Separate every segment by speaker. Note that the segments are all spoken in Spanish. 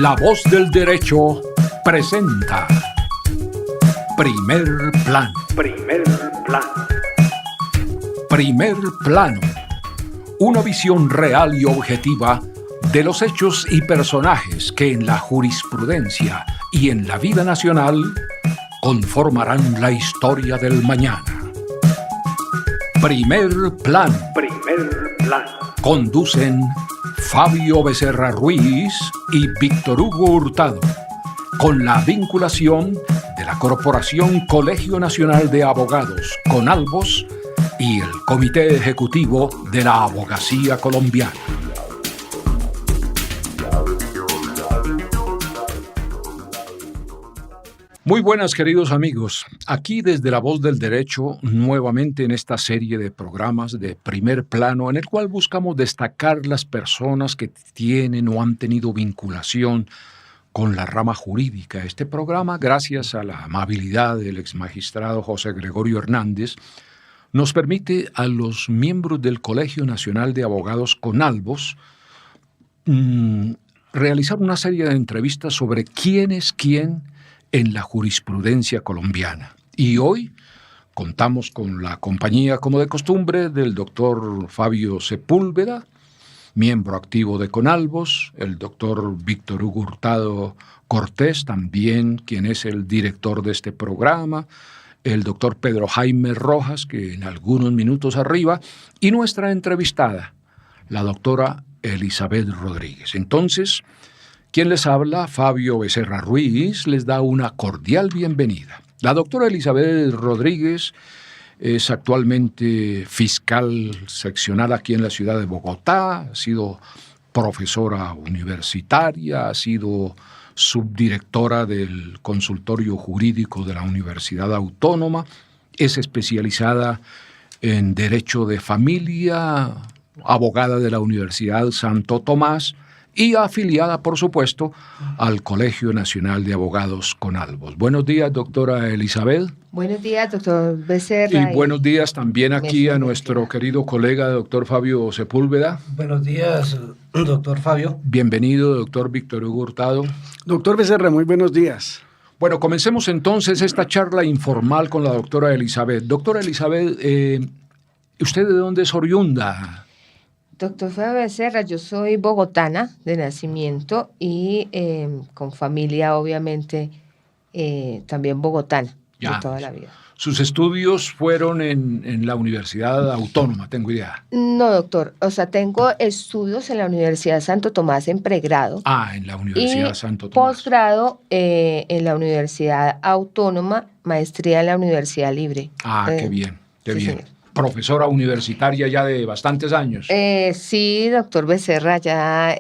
Speaker 1: La Voz del Derecho presenta Primer Plano. Primer Plano. Primer Plano. Una visión real y objetiva de los hechos y personajes que en la jurisprudencia y en la vida nacional conformarán la historia del mañana. Primer Plano. Primer Plano. Conducen Fabio Becerra Ruiz y Víctor Hugo Hurtado, con la vinculación de la Corporación Colegio Nacional de Abogados, CONALBOS, y el Comité Ejecutivo de la Abogacía Colombiana. Muy buenas, queridos amigos. Aquí desde La Voz del Derecho, nuevamente en esta serie de programas de Primer Plano, en el cual buscamos destacar las personas que tienen o han tenido vinculación con la rama jurídica. Este programa, gracias a la amabilidad del exmagistrado José Gregorio Hernández, nos permite a los miembros del Colegio Nacional de Abogados CONALBOS realizar una serie de entrevistas sobre quién es quién en la jurisprudencia colombiana. Y hoy contamos con la compañía, como de costumbre, del doctor Fabio Sepúlveda, miembro activo de CONALBOS, el doctor Víctor Hugo Hurtado Cortés, también quien es el director de este programa, el doctor Pedro Jaime Rojas, que en algunos minutos arriba, y nuestra entrevistada, la doctora Elizabeth Rodríguez. Entonces, quien les habla, Fabio Becerra Ruiz, les da una cordial bienvenida. La doctora Elizabeth Rodríguez es actualmente fiscal seccional aquí en la ciudad de Bogotá, ha sido profesora universitaria, ha sido subdirectora del consultorio jurídico de la Universidad Autónoma, es especializada en Derecho de Familia, abogada de la Universidad Santo Tomás, y afiliada, por supuesto, al Colegio Nacional de Abogados CONALBOS. Buenos días, doctora Elizabeth.
Speaker 2: Buenos días, doctor Becerra.
Speaker 1: Y buenos días también aquí a nuestro querido colega, doctor Fabio Sepúlveda.
Speaker 3: Buenos días, doctor Fabio.
Speaker 1: Bienvenido, doctor Víctor Hugo Hurtado.
Speaker 4: Doctor Becerra, muy buenos días.
Speaker 1: Bueno, comencemos entonces esta charla informal con la doctora Elizabeth. Doctora Elizabeth, ¿usted de dónde es oriunda?
Speaker 2: Doctor Fabio Becerra, yo soy bogotana de nacimiento y con familia, obviamente, también bogotana de toda la vida.
Speaker 1: ¿Sus estudios fueron en la Universidad Autónoma, tengo idea?
Speaker 2: No, doctor. O sea, tengo estudios en la Universidad Santo Tomás en pregrado.
Speaker 1: En la Universidad Santo Tomás.
Speaker 2: Posgrado en la Universidad Autónoma, maestría en la Universidad Libre.
Speaker 1: Qué bien, qué
Speaker 2: sí,
Speaker 1: bien.
Speaker 2: Señor.
Speaker 1: Profesora universitaria ya de bastantes años.
Speaker 2: Sí, doctor Becerra, ya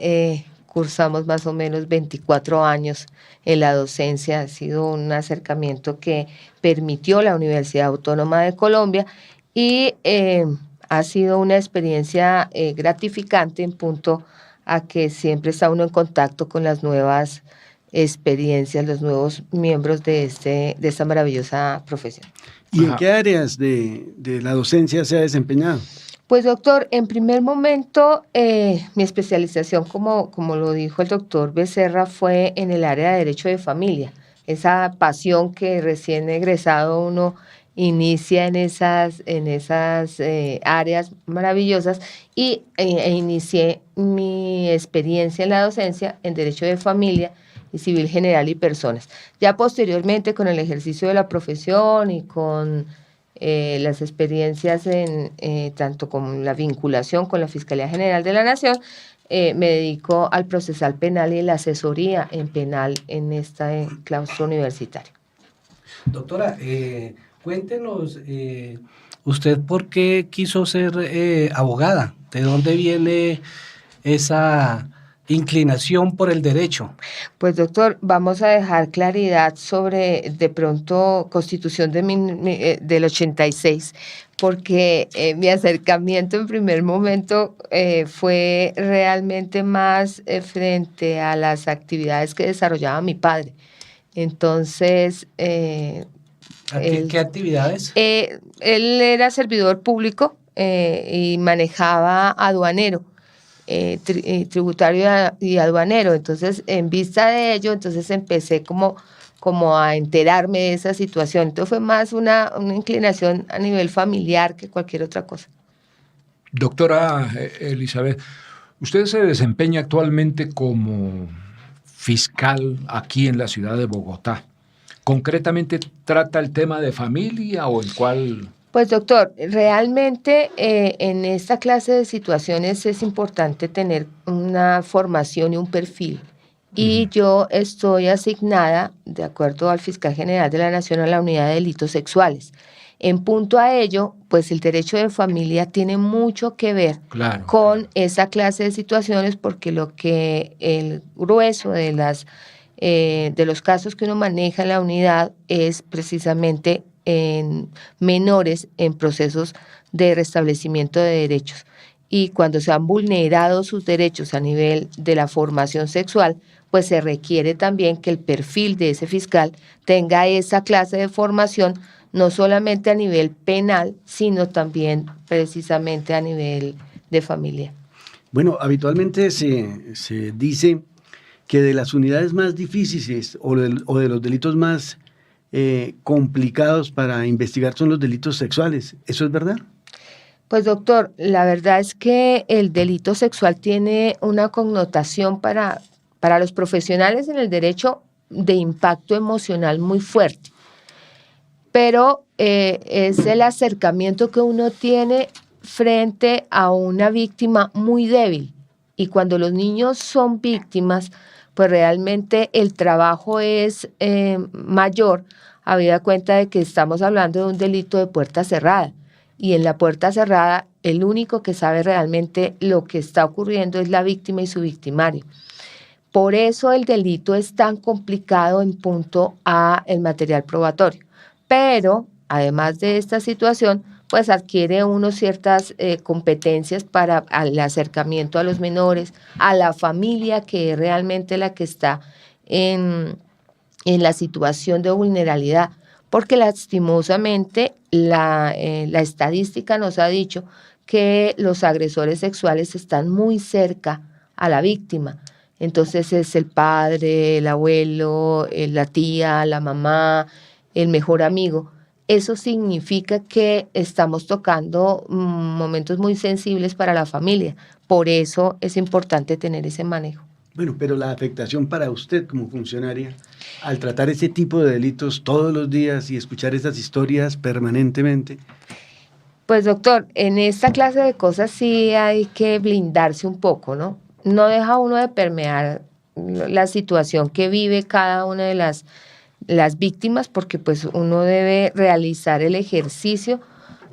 Speaker 2: cursamos más o menos 24 años en la docencia. Ha sido un acercamiento que permitió la Universidad Autónoma de Colombia y ha sido una experiencia gratificante en punto a que siempre está uno en contacto con las nuevas experiencias, los nuevos miembros de esta maravillosa profesión.
Speaker 4: ¿Y en qué áreas de la docencia se ha desempeñado?
Speaker 2: Pues, doctor, en primer momento, mi especialización, como lo dijo el doctor Becerra, fue en el área de Derecho de Familia. Esa pasión que recién egresado uno inicia en esas áreas maravillosas y inicié mi experiencia en la docencia en Derecho de Familia y Civil General y Personas. Ya posteriormente, con el ejercicio de la profesión y con las experiencias tanto con la vinculación con la Fiscalía General de la Nación, me dedico al procesal penal y la asesoría en penal en este claustro universitario.
Speaker 3: Doctora, cuéntenos, ¿usted por qué quiso ser abogada? ¿De dónde viene esa inclinación por el derecho?
Speaker 2: Pues, doctor, vamos a dejar claridad sobre, de pronto, Constitución del 86, porque mi acercamiento en primer momento fue realmente más frente a las actividades que desarrollaba mi padre. Entonces,
Speaker 3: ¿Qué actividades?
Speaker 2: Él era servidor público y manejaba aduanero. tributario y aduanero. Entonces, en vista de ello, entonces empecé como a enterarme de esa situación. Entonces fue más una inclinación a nivel familiar que cualquier otra cosa.
Speaker 1: Doctora Elizabeth, usted se desempeña actualmente como fiscal aquí en la ciudad de Bogotá. ¿Concretamente trata el tema de familia o el cual...?
Speaker 2: Pues doctor, realmente en esta clase de situaciones es importante tener una formación y un perfil. Y yo estoy asignada, de acuerdo al fiscal general de la Nación, a la unidad de delitos sexuales. En punto a ello, pues el derecho de familia tiene mucho que ver con esa clase de situaciones, porque lo que el grueso de los casos que uno maneja en la unidad es precisamente en menores en procesos de restablecimiento de derechos. Y cuando se han vulnerado sus derechos a nivel de la formación sexual, pues se requiere también que el perfil de ese fiscal tenga esa clase de formación, no solamente a nivel penal, sino también precisamente a nivel de familia.
Speaker 4: Bueno, habitualmente se dice que de las unidades más difíciles o de los delitos más complicados para investigar son los delitos sexuales. ¿Eso es verdad?
Speaker 2: Pues doctor, la verdad es que el delito sexual tiene una connotación para los profesionales en el derecho de impacto emocional muy fuerte, pero es el acercamiento que uno tiene frente a una víctima muy débil, y cuando los niños son víctimas, pues realmente el trabajo es mayor, habida cuenta de que estamos hablando de un delito de puerta cerrada, y en la puerta cerrada el único que sabe realmente lo que está ocurriendo es la víctima y su victimario. Por eso el delito es tan complicado en punto a el material probatorio. Pero, además de esta situación, pues adquiere uno ciertas competencias para el acercamiento a los menores, a la familia, que es realmente la que está en la situación de vulnerabilidad. Porque lastimosamente la estadística nos ha dicho que los agresores sexuales están muy cerca a la víctima. Entonces es el padre, el abuelo, la tía, la mamá, el mejor amigo. Eso significa que estamos tocando momentos muy sensibles para la familia. Por eso es importante tener ese manejo.
Speaker 4: Bueno, pero la afectación para usted como funcionaria, al tratar ese tipo de delitos todos los días y escuchar esas historias permanentemente.
Speaker 2: Pues doctor, en esta clase de cosas sí hay que blindarse un poco, ¿no? No deja uno de permear la situación que vive cada una de las víctimas, porque pues uno debe realizar el ejercicio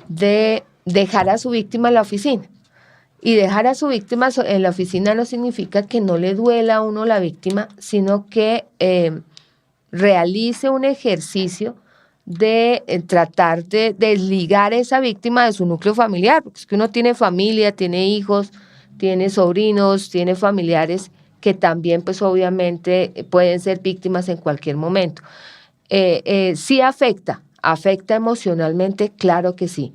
Speaker 2: de dejar a su víctima en la oficina. Y dejar a su víctima en la oficina no significa que no le duela a uno la víctima, sino que realice un ejercicio de tratar de desligar a esa víctima de su núcleo familiar, porque es que uno tiene familia, tiene hijos, tiene sobrinos, tiene familiares que también pues obviamente pueden ser víctimas en cualquier momento. Sí afecta emocionalmente, claro que sí,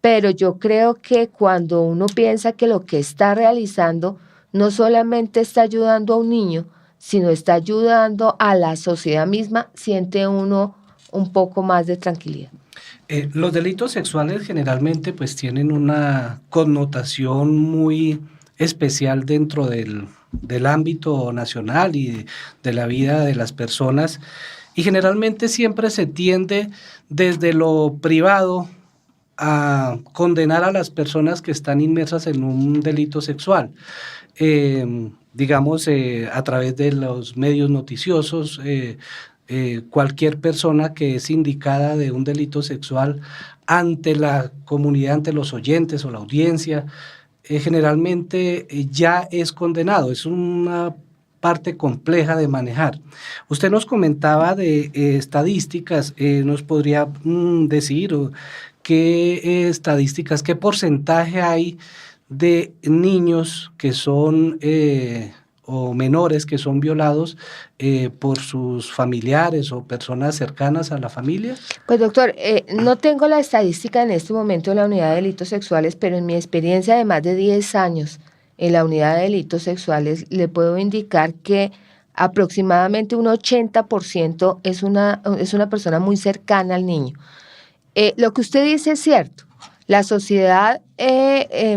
Speaker 2: pero yo creo que cuando uno piensa que lo que está realizando no solamente está ayudando a un niño, sino está ayudando a la sociedad misma, siente uno un poco más de tranquilidad.
Speaker 3: Los delitos sexuales generalmente pues tienen una connotación muy especial dentro del ámbito nacional y de la vida de las personas, y generalmente siempre se tiende desde lo privado a condenar a las personas que están inmersas en un delito sexual. Digamos, a través de los medios noticiosos, cualquier persona que es indicada de un delito sexual ante la comunidad, ante los oyentes o la audiencia, generalmente ya es condenado. Es una parte compleja de manejar. Usted nos comentaba de estadísticas, ¿nos podría decir qué estadísticas, qué porcentaje hay de niños que son o menores que son violados por sus familiares o personas cercanas a la familia?
Speaker 2: Pues doctor, no tengo la estadística en este momento en la unidad de delitos sexuales, pero en mi experiencia de más de 10 años en la unidad de delitos sexuales, le puedo indicar que aproximadamente un 80% es una persona muy cercana al niño. Lo que usted dice es cierto. La sociedad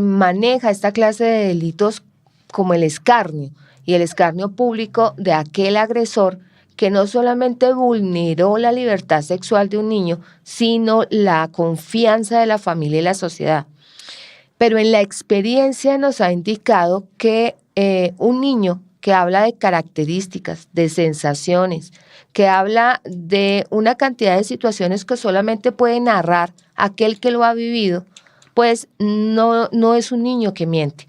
Speaker 2: maneja esta clase de delitos como el escarnio, y el escarnio público de aquel agresor que no solamente vulneró la libertad sexual de un niño, sino la confianza de la familia y la sociedad. Pero en la experiencia nos ha indicado que un niño que habla de características, de sensaciones, que habla de una cantidad de situaciones que solamente puede narrar aquel que lo ha vivido, pues no es un niño que miente.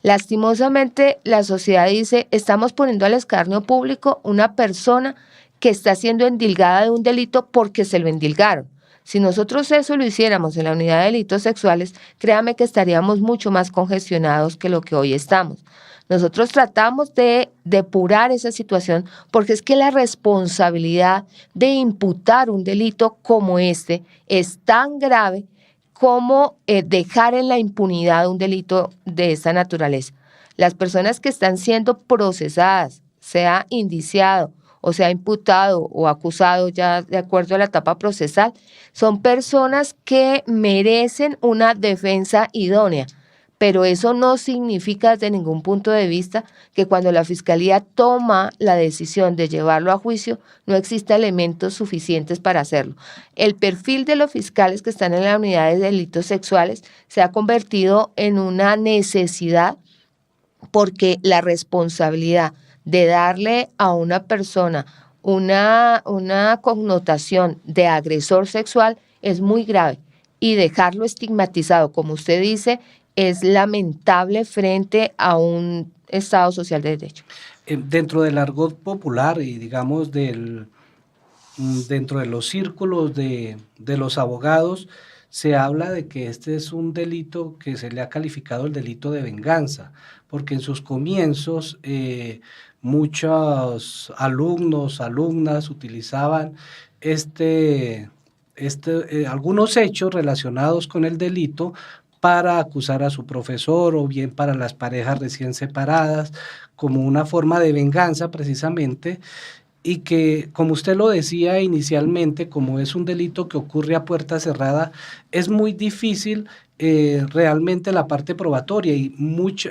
Speaker 2: Lastimosamente, la sociedad dice, estamos poniendo al escarnio público una persona que está siendo endilgada de un delito porque se lo endilgaron. Si nosotros eso lo hiciéramos en la unidad de delitos sexuales, créame que estaríamos mucho más congestionados que lo que hoy estamos. Nosotros tratamos de depurar esa situación porque es que la responsabilidad de imputar un delito como este es tan grave como dejar en la impunidad un delito de esta naturaleza. Las personas que están siendo procesadas, sea indiciado o sea imputado o acusado ya de acuerdo a la etapa procesal, son personas que merecen una defensa idónea. Pero eso no significa desde ningún punto de vista que cuando la Fiscalía toma la decisión de llevarlo a juicio, no exista elementos suficientes para hacerlo. El perfil de los fiscales que están en la unidad de delitos sexuales se ha convertido en una necesidad porque la responsabilidad de darle a una persona una connotación de agresor sexual es muy grave y dejarlo estigmatizado, como usted dice, es lamentable frente a un Estado social de derecho.
Speaker 3: Dentro del argot popular y digamos dentro de los círculos de los abogados, se habla de que este es un delito que se le ha calificado el delito de venganza, porque en sus comienzos muchos alumnos, alumnas utilizaban algunos hechos relacionados con el delito para acusar a su profesor o bien para las parejas recién separadas, como una forma de venganza precisamente, y que, como usted lo decía inicialmente, como es un delito que ocurre a puerta cerrada, es muy difícil realmente la parte probatoria y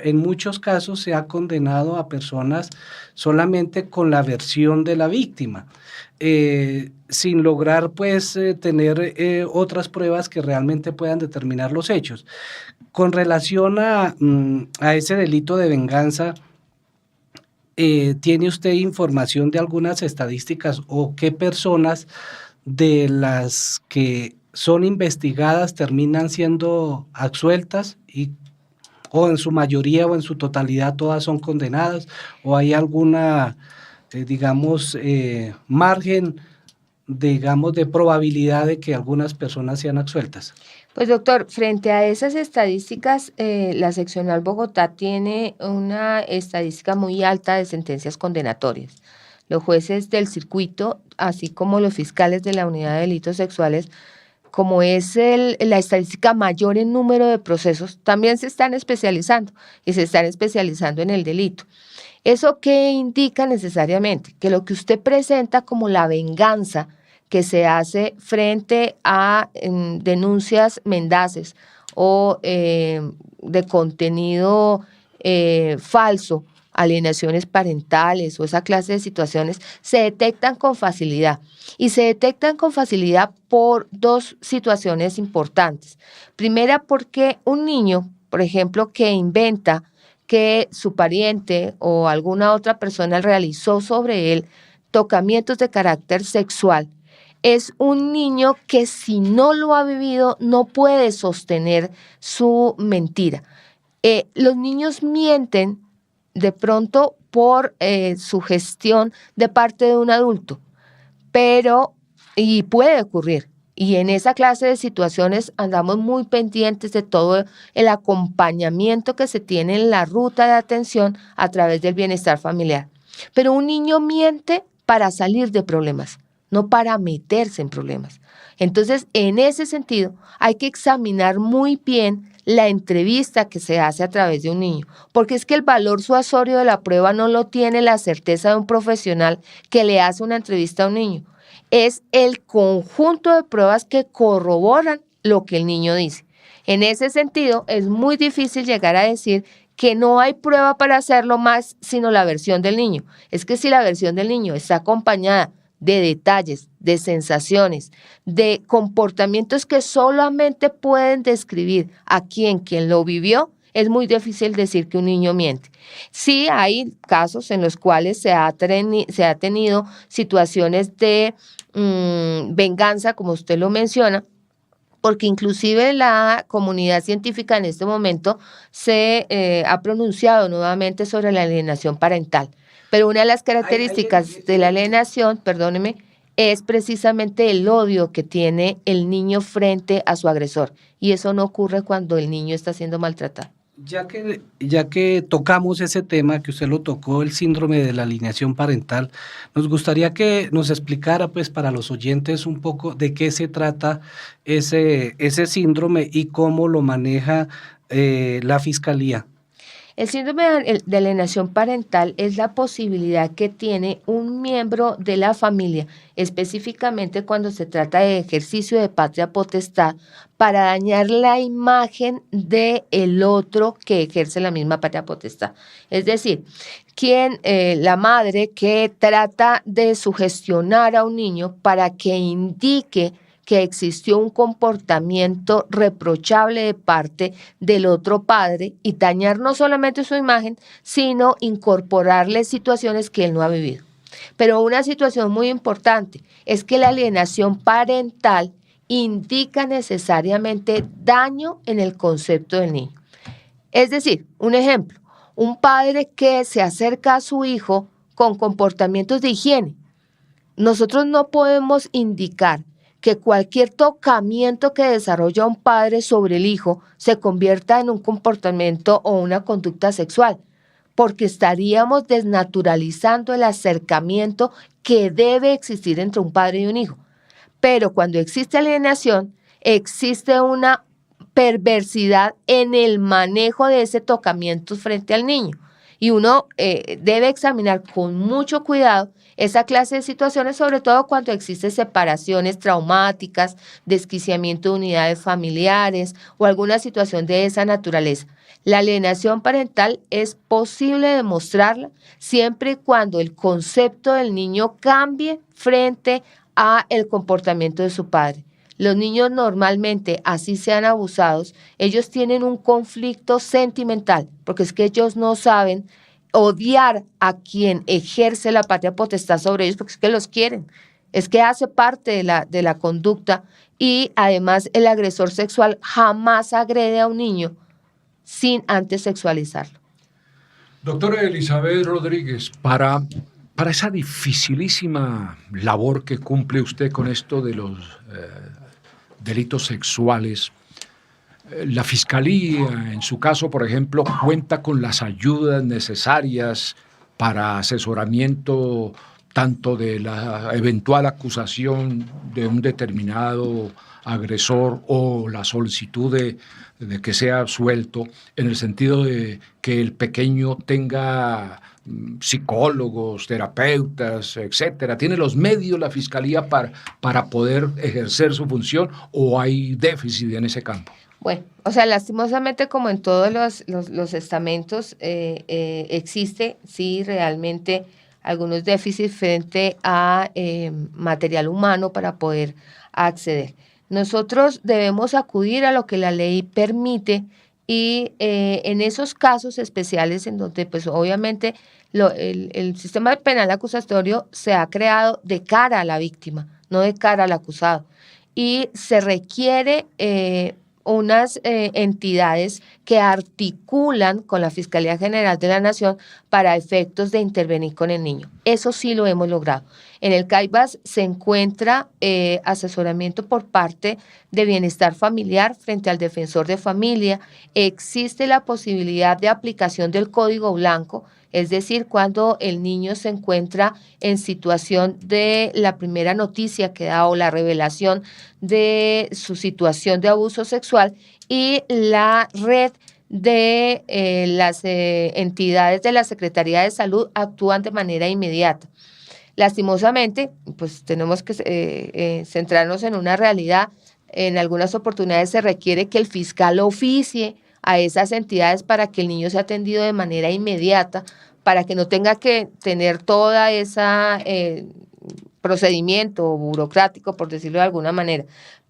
Speaker 3: en muchos casos se ha condenado a personas solamente con la versión de la víctima. Sin lograr pues tener otras pruebas que realmente puedan determinar los hechos. Con relación a ese delito de venganza, ¿tiene usted información de algunas estadísticas o qué personas de las que son investigadas terminan siendo absueltas o en su mayoría o en su totalidad todas son condenadas, o hay alguna margen, digamos, de probabilidad de que algunas personas sean absueltas?
Speaker 2: Pues doctor, frente a esas estadísticas, la seccional Bogotá tiene una estadística muy alta de sentencias condenatorias. Los jueces del circuito, así como los fiscales de la unidad de delitos sexuales, como es la estadística mayor en número de procesos, también se están especializando y se están especializando en el delito. ¿Eso qué indica necesariamente? Que lo que usted presenta como la venganza que se hace frente a denuncias mendaces o de contenido falso, alienaciones parentales o esa clase de situaciones, se detectan con facilidad. Y se detectan con facilidad por dos situaciones importantes. Primera, porque un niño, por ejemplo, que inventa que su pariente o alguna otra persona realizó sobre él tocamientos de carácter sexual, es un niño que si no lo ha vivido no puede sostener su mentira. Los niños mienten de pronto por sugestión de parte de un adulto, y puede ocurrir. Y en esa clase de situaciones andamos muy pendientes de todo el acompañamiento que se tiene en la ruta de atención a través del bienestar familiar. Pero un niño miente para salir de problemas. no para meterse en problemas. Entonces, en ese sentido, hay que examinar muy bien la entrevista que se hace a través de un niño, porque es que el valor suasorio de la prueba no lo tiene la certeza de un profesional que le hace una entrevista a un niño, es el conjunto de pruebas que corroboran lo que el niño dice. En ese sentido, es muy difícil llegar a decir que no hay prueba para hacerlo más, sino la versión del niño. Es que si la versión del niño está acompañada de detalles, de sensaciones, de comportamientos que solamente pueden describir a quien lo vivió, es muy difícil decir que un niño miente. Sí hay casos en los cuales se ha tenido situaciones de venganza, como usted lo menciona, porque inclusive la comunidad científica en este momento se ha pronunciado nuevamente sobre la alienación parental. Pero una de las características de la alienación, perdóneme, es precisamente el odio que tiene el niño frente a su agresor. Y eso no ocurre cuando el niño está siendo maltratado.
Speaker 3: Ya que tocamos ese tema, que usted lo tocó, el síndrome de la alienación parental, nos gustaría que nos explicara, pues, para los oyentes un poco de qué se trata ese síndrome y cómo lo maneja la Fiscalía.
Speaker 2: El síndrome de alienación parental es la posibilidad que tiene un miembro de la familia, específicamente cuando se trata de ejercicio de patria potestad, para dañar la imagen del otro que ejerce la misma patria potestad. Es decir, la madre que trata de sugestionar a un niño para que indique que existió un comportamiento reprochable de parte del otro padre y dañar no solamente su imagen, sino incorporarle situaciones que él no ha vivido. Pero una situación muy importante es que la alienación parental indica necesariamente daño en el concepto del niño. Es decir, un ejemplo, un padre que se acerca a su hijo con comportamientos de higiene. Nosotros no podemos indicar que cualquier tocamiento que desarrolla un padre sobre el hijo se convierta en un comportamiento o una conducta sexual, porque estaríamos desnaturalizando el acercamiento que debe existir entre un padre y un hijo. Pero cuando existe alienación, existe una perversidad en el manejo de ese tocamiento frente al niño. Y uno debe examinar con mucho cuidado esa clase de situaciones, sobre todo cuando existen separaciones traumáticas, desquiciamiento de unidades familiares o alguna situación de esa naturaleza. La alienación parental es posible demostrarla siempre y cuando el concepto del niño cambie frente a el comportamiento de su padre. Los niños normalmente, así sean abusados, ellos tienen un conflicto sentimental, porque es que ellos no saben odiar a quien ejerce la patria potestad sobre ellos, porque es que los quieren, es que hace parte de la conducta, y además el agresor sexual jamás agrede a un niño sin antes sexualizarlo.
Speaker 1: Doctora Elizabeth Rodríguez, para esa dificilísima labor que cumple usted con esto de los delitos sexuales, la Fiscalía, en su caso, por ejemplo, cuenta con las ayudas necesarias para asesoramiento tanto de la eventual acusación de un determinado agresor o la solicitud de que sea absuelto, en el sentido de que el pequeño tenga psicólogos, terapeutas, etcétera. ¿Tiene los medios la Fiscalía para poder ejercer su función o hay déficit en ese campo?
Speaker 2: Bueno, o sea, lastimosamente, como en todos los estamentos, existe, sí, realmente algunos déficits frente a material humano para poder acceder. Nosotros debemos acudir a lo que la ley permite y en esos casos especiales en donde, pues, obviamente, el sistema penal acusatorio se ha creado de cara a la víctima, no de cara al acusado. Y se requiere unas entidades que articulan con la Fiscalía General de la Nación para efectos de intervenir con el niño. Eso sí lo hemos logrado. En el CAIBAS se encuentra asesoramiento por parte de Bienestar Familiar frente al Defensor de Familia. Existe la posibilidad de aplicación del Código Blanco, es decir, cuando el niño se encuentra en situación de la primera noticia que da o la revelación de su situación de abuso sexual, y la red de las entidades de la Secretaría de Salud actúan de manera inmediata. Lastimosamente, pues tenemos que centrarnos en una realidad. En algunas oportunidades se requiere que el fiscal oficie a esas entidades para que el niño sea atendido de manera inmediata, para que no tenga que tener toda esa procedimiento burocrático, por decirlo de alguna manera.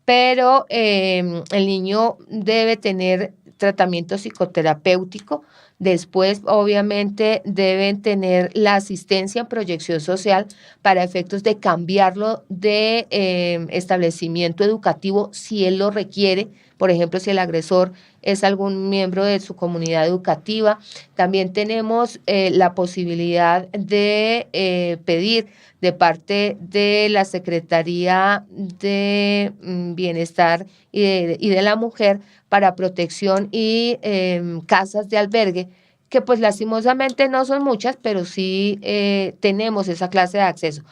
Speaker 2: Pero el niño debe tener tratamiento psicoterapéutico. Después, obviamente, deben tener la asistencia en proyección social para efectos de cambiarlo de establecimiento educativo si él lo requiere. Por ejemplo, si el agresor es algún miembro de su comunidad educativa. También tenemos la posibilidad de pedir de parte de la Secretaría de Bienestar y de la Mujer para protección y casas de albergue, que pues lastimosamente no son muchas, pero sí tenemos esa clase de acceso.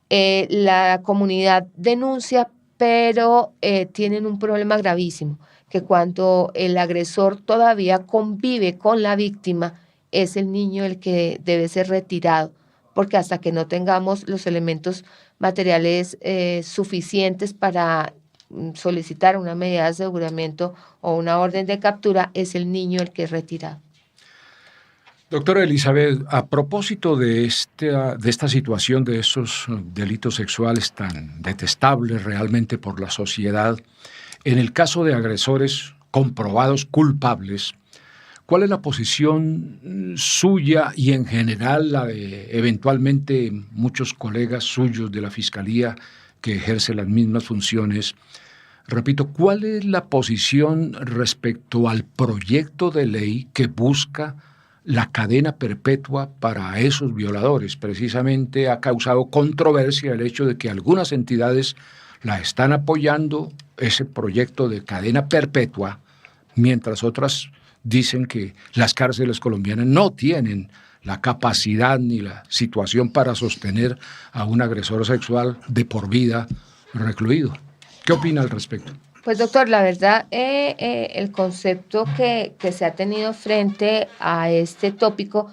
Speaker 2: La comunidad denuncia, pero tienen un problema gravísimo, que cuando el agresor todavía convive con la víctima, es el niño el que debe ser retirado, porque hasta que no tengamos los elementos materiales suficientes para solicitar una medida de aseguramiento o una orden de captura, es el niño el que es retirado.
Speaker 1: Doctora Elizabeth, a propósito de esta situación, de esos delitos sexuales tan detestables realmente por la sociedad, en el caso de agresores comprobados culpables, ¿cuál es la posición suya y en general la de eventualmente muchos colegas suyos de la Fiscalía que ejercen las mismas funciones? Repito, ¿cuál es la posición respecto al proyecto de ley que busca la cadena perpetua para esos violadores? Precisamente ha causado controversia el hecho de que algunas entidades la están apoyando, ese proyecto de cadena perpetua, mientras otras dicen que las cárceles colombianas no tienen la capacidad ni la situación para sostener a un agresor sexual de por vida recluido. ¿Qué opina al respecto?
Speaker 2: Pues doctor, la verdad, el concepto que se ha tenido frente a este tópico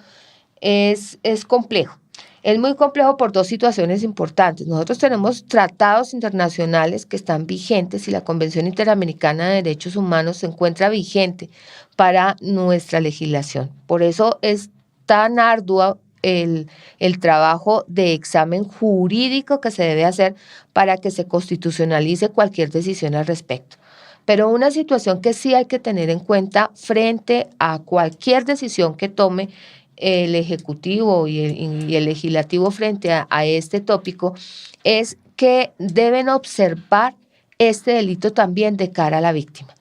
Speaker 2: es complejo. Es muy complejo por dos situaciones importantes. Nosotros tenemos tratados internacionales que están vigentes y la Convención Interamericana de Derechos Humanos se encuentra vigente para nuestra legislación. Por eso es tan arduo el trabajo de examen jurídico que se debe hacer para que se constitucionalice cualquier decisión al respecto. Pero una situación que sí hay que tener en cuenta frente a cualquier decisión que tome el Ejecutivo y el Legislativo frente a este tópico es que deben observar este delito también de cara a la víctima.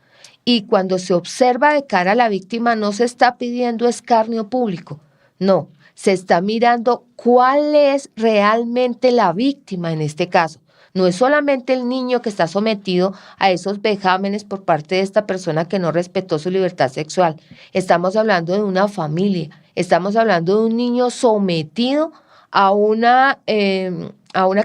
Speaker 2: Y cuando se observa de cara a la víctima no se está pidiendo escarnio público, no, se está mirando cuál es realmente la víctima en este caso. No es solamente el niño que está sometido a esos vejámenes por parte de esta persona que no respetó su libertad sexual. Estamos hablando de una familia, estamos hablando de un niño sometido a una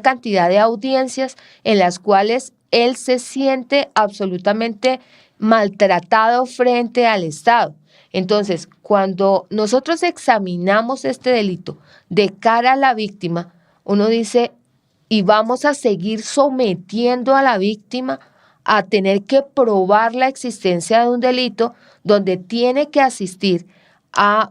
Speaker 2: cantidad de audiencias en las cuales él se siente absolutamente maltratado frente al Estado. Entonces, cuando nosotros examinamos este delito de cara a la víctima, uno dice, y vamos a seguir sometiendo a la víctima a tener que probar la existencia de un delito donde tiene que asistir a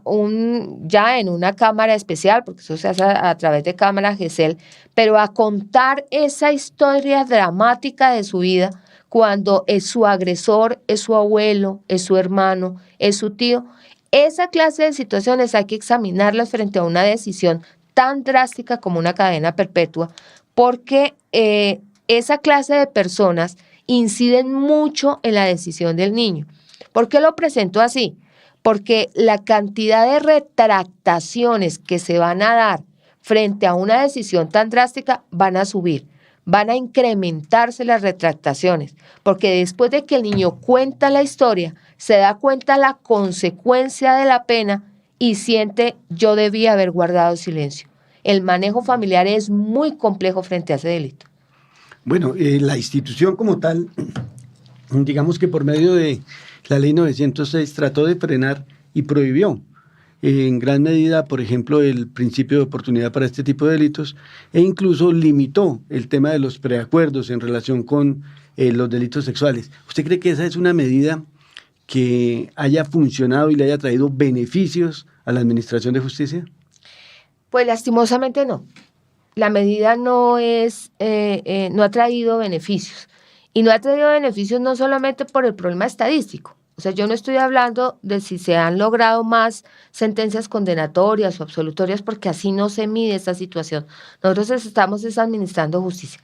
Speaker 2: ya en una cámara especial, porque eso se hace a través de cámara GESEL, pero a contar esa historia dramática de su vida cuando es su agresor, es su abuelo, es su hermano, es su tío. Esa clase de situaciones hay que examinarlas frente a una decisión tan drástica como una cadena perpetua, porque esa clase de personas inciden mucho en la decisión del niño. ¿Por qué lo presento así? Porque la cantidad de retractaciones que se van a dar frente a una decisión tan drástica van a subir, van a incrementarse las retractaciones, porque después de que el niño cuenta la historia, se da cuenta la consecuencia de la pena y siente yo debía haber guardado silencio. El manejo familiar es muy complejo frente a ese delito.
Speaker 4: Bueno, la institución como tal, digamos que por medio de la ley 906 trató de frenar y prohibió en gran medida, por ejemplo, el principio de oportunidad para este tipo de delitos e incluso limitó el tema de los preacuerdos en relación con los delitos sexuales. ¿Usted cree que esa es una medida que haya funcionado y le haya traído beneficios a la Administración de Justicia?
Speaker 2: Pues lastimosamente no. La medida no ha traído beneficios. Y no ha traído beneficios no solamente por el problema estadístico. O sea, yo no estoy hablando de si se han logrado más sentencias condenatorias o absolutorias, porque así no se mide esta situación. Nosotros estamos administrando justicia.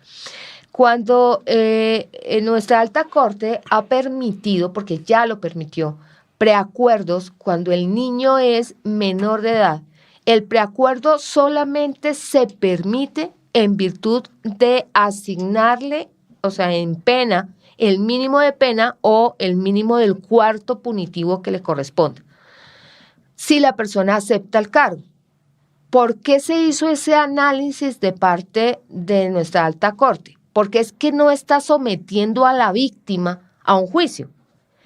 Speaker 2: Cuando nuestra alta corte ha permitido, porque ya lo permitió, preacuerdos cuando el niño es menor de edad, el preacuerdo solamente se permite en virtud de asignarle, o sea, en pena, el mínimo de pena o el mínimo del cuarto punitivo que le corresponda, si la persona acepta el cargo. ¿Por qué se hizo ese análisis de parte de nuestra alta corte? Porque es que no está sometiendo a la víctima a un juicio.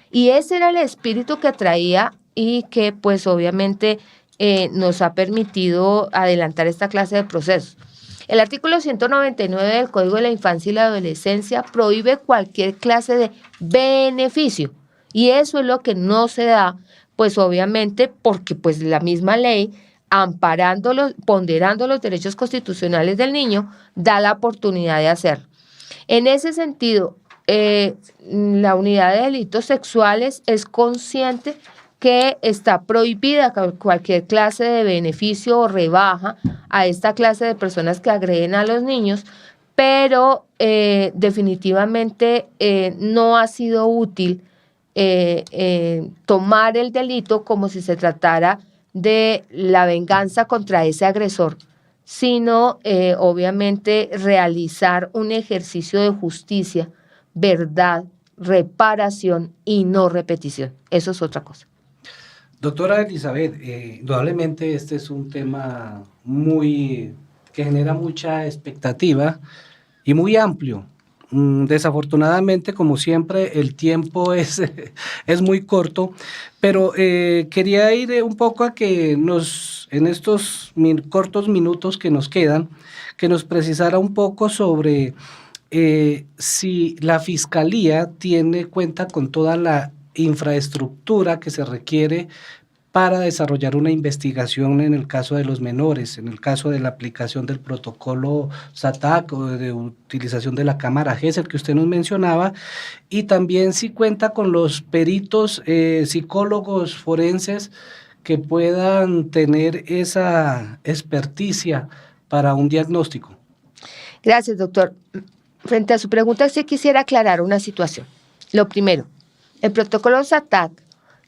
Speaker 2: Y ese era el espíritu que traía y que pues obviamente nos ha permitido adelantar esta clase de procesos. El artículo 199 del Código de la Infancia y la Adolescencia prohíbe cualquier clase de beneficio y eso es lo que no se da, pues obviamente porque pues la misma ley, ponderando los derechos constitucionales del niño, da la oportunidad de hacerlo. En ese sentido, la Unidad de Delitos Sexuales es consciente que está prohibida cualquier clase de beneficio o rebaja a esta clase de personas que agreden a los niños, pero definitivamente no ha sido útil tomar el delito como si se tratara de la venganza contra ese agresor, sino obviamente realizar un ejercicio de justicia, verdad, reparación y no repetición. Eso es otra cosa.
Speaker 3: Doctora Elizabeth, indudablemente este es un tema que genera mucha expectativa y muy amplio. Desafortunadamente, como siempre, el tiempo es muy corto, pero quería ir un poco a que en estos cortos minutos que nos quedan, que nos precisara un poco sobre si la Fiscalía cuenta con toda la infraestructura que se requiere para desarrollar una investigación en el caso de los menores, en el caso de la aplicación del protocolo SATAC o de utilización de la cámara Gesell que usted nos mencionaba, y también si cuenta con los peritos psicólogos forenses que puedan tener esa experticia para un diagnóstico.
Speaker 2: Gracias, doctor. Frente a su pregunta, sí quisiera aclarar una situación. Lo primero, el protocolo SATAC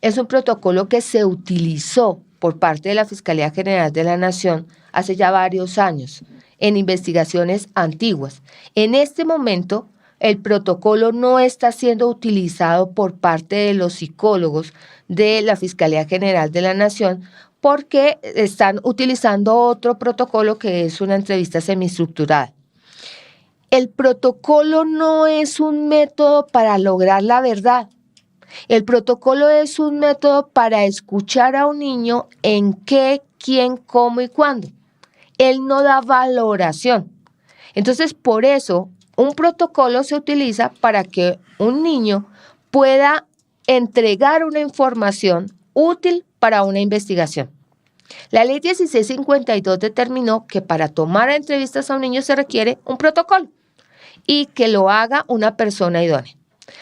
Speaker 2: es un protocolo que se utilizó por parte de la Fiscalía General de la Nación hace ya varios años en investigaciones antiguas. En este momento, el protocolo no está siendo utilizado por parte de los psicólogos de la Fiscalía General de la Nación porque están utilizando otro protocolo que es una entrevista semiestructurada. El protocolo no es un método para lograr la verdad. El protocolo es un método para escuchar a un niño en qué, quién, cómo y cuándo. Él no da valoración. Entonces, por eso, un protocolo se utiliza para que un niño pueda entregar una información útil para una investigación. La ley 1652 determinó que para tomar entrevistas a un niño se requiere un protocolo y que lo haga una persona idónea.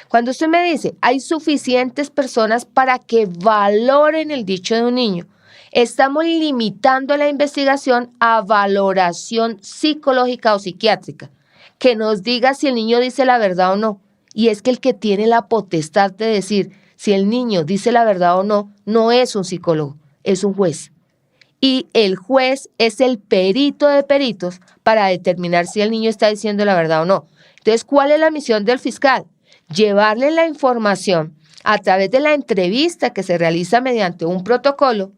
Speaker 2: Cuando usted me dice, hay suficientes personas para que valoren el dicho de un niño, estamos limitando la investigación a valoración psicológica o psiquiátrica, que nos diga si el niño dice la verdad o no. Y es que el que tiene la potestad de decir si el niño dice la verdad o no, no es un psicólogo, es un juez. Y el juez es el perito de peritos para determinar si el niño está diciendo la verdad o no. Entonces, ¿cuál es la misión del fiscal? Llevarle la información a través de la entrevista que se realiza mediante un protocolo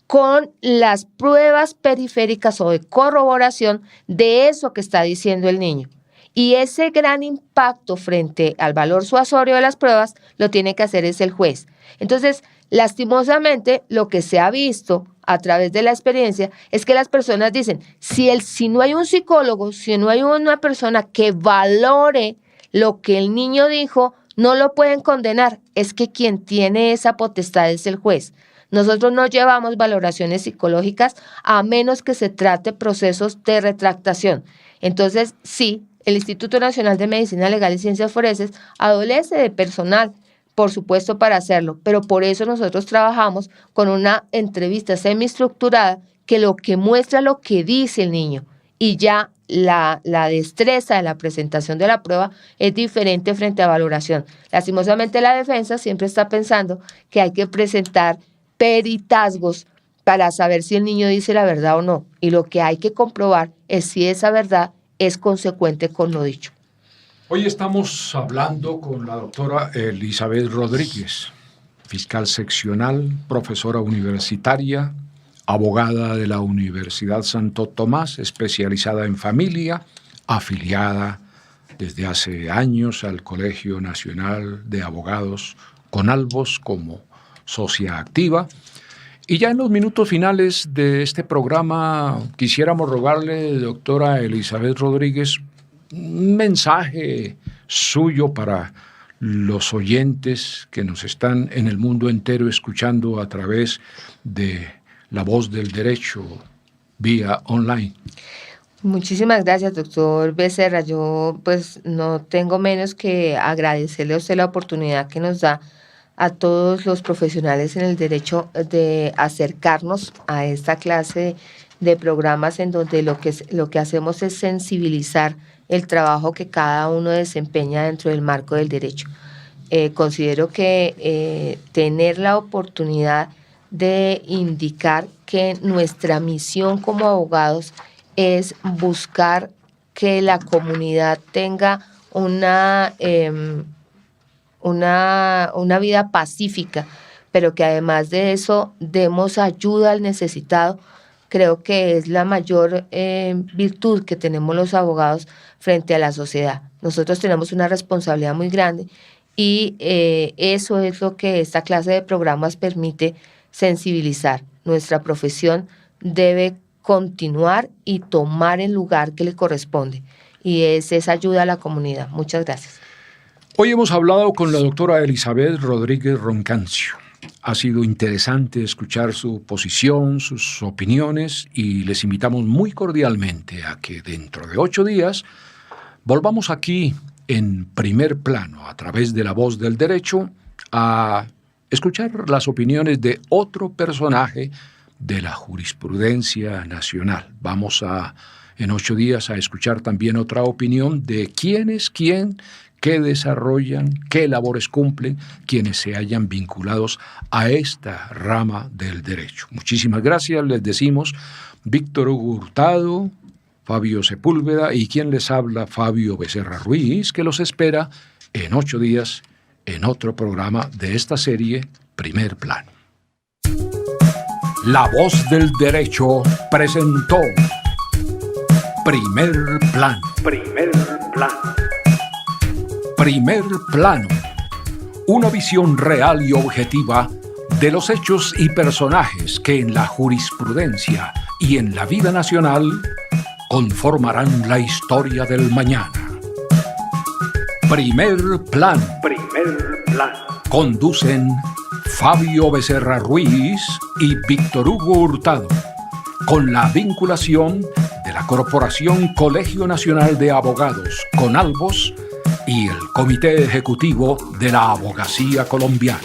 Speaker 2: con las pruebas periféricas o de corroboración de eso que está diciendo el niño. Y ese gran impacto frente al valor suasorio de las pruebas lo tiene que hacer es el juez. Entonces, lastimosamente, lo que se ha visto a través de la experiencia es que las personas dicen, si no hay un psicólogo, si no hay una persona que valore lo que el niño dijo, no lo pueden condenar. Es que quien tiene esa potestad es el juez. Nosotros no llevamos valoraciones psicológicas a menos que se trate procesos de retractación. Entonces, sí, el Instituto Nacional de Medicina Legal y Ciencias Forenses adolece de personal, por supuesto, para hacerlo, pero por eso nosotros trabajamos con una entrevista semiestructurada que lo que muestra lo que dice el niño y ya la destreza de la presentación de la prueba es diferente frente a valoración. Lastimosamente la defensa siempre está pensando que hay que presentar peritazgos para saber si el niño dice la verdad o no, y lo que hay que comprobar es si esa verdad es consecuente con lo dicho.
Speaker 1: Hoy estamos hablando con la doctora Elizabeth Rodríguez, fiscal seccional, profesora universitaria, abogada de la Universidad Santo Tomás, especializada en familia, afiliada desde hace años al Colegio Nacional de Abogados Conalvos como socia activa. Y ya en los minutos finales de este programa quisiéramos rogarle, doctora Elizabeth Rodríguez, un mensaje suyo para los oyentes que nos están en el mundo entero escuchando a través de La Voz del Derecho vía online.
Speaker 2: Muchísimas gracias, doctor Becerra. Yo pues no tengo menos que agradecerle a usted la oportunidad que nos da a todos los profesionales en el derecho de acercarnos a esta clase de programas en donde lo que hacemos es sensibilizar el trabajo que cada uno desempeña dentro del marco del derecho. Considero que tener la oportunidad de indicar que nuestra misión como abogados es buscar que la comunidad tenga una vida pacífica, pero que además de eso demos ayuda al necesitado. Creo que es la mayor virtud que tenemos los abogados frente a la sociedad. Nosotros tenemos una responsabilidad muy grande y eso es lo que esta clase de programas permite sensibilizar. Nuestra profesión debe continuar y tomar el lugar que le corresponde, y es esa ayuda a la comunidad. Muchas gracias.
Speaker 1: Hoy hemos hablado con la doctora Elizabeth Rodríguez Roncancio. Ha sido interesante escuchar su posición, sus opiniones, y les invitamos muy cordialmente a que dentro de 8 días volvamos aquí en Primer Plano, a través de La Voz del Derecho, a escuchar las opiniones de otro personaje de la jurisprudencia nacional. Vamos en 8 días a escuchar también otra opinión de quién es quién, qué desarrollan, qué labores cumplen quienes se hayan vinculados a esta rama del derecho. Muchísimas gracias, les decimos Víctor Hugo Hurtado, Fabio Sepúlveda y quien les habla, Fabio Becerra Ruiz, que los espera en 8 días en otro programa de esta serie Primer Plano. La Voz del Derecho presentó Primer Plano. Primer Plano. Primer Plano. Una visión real y objetiva de los hechos y personajes que en la jurisprudencia y en la vida nacional conformarán la historia del mañana. Primer Plano. Primer Plano. Conducen Fabio Becerra Ruiz y Víctor Hugo Hurtado, con la vinculación de la Corporación Colegio Nacional de Abogados Conalvos y el Comité Ejecutivo de la Abogacía Colombiana.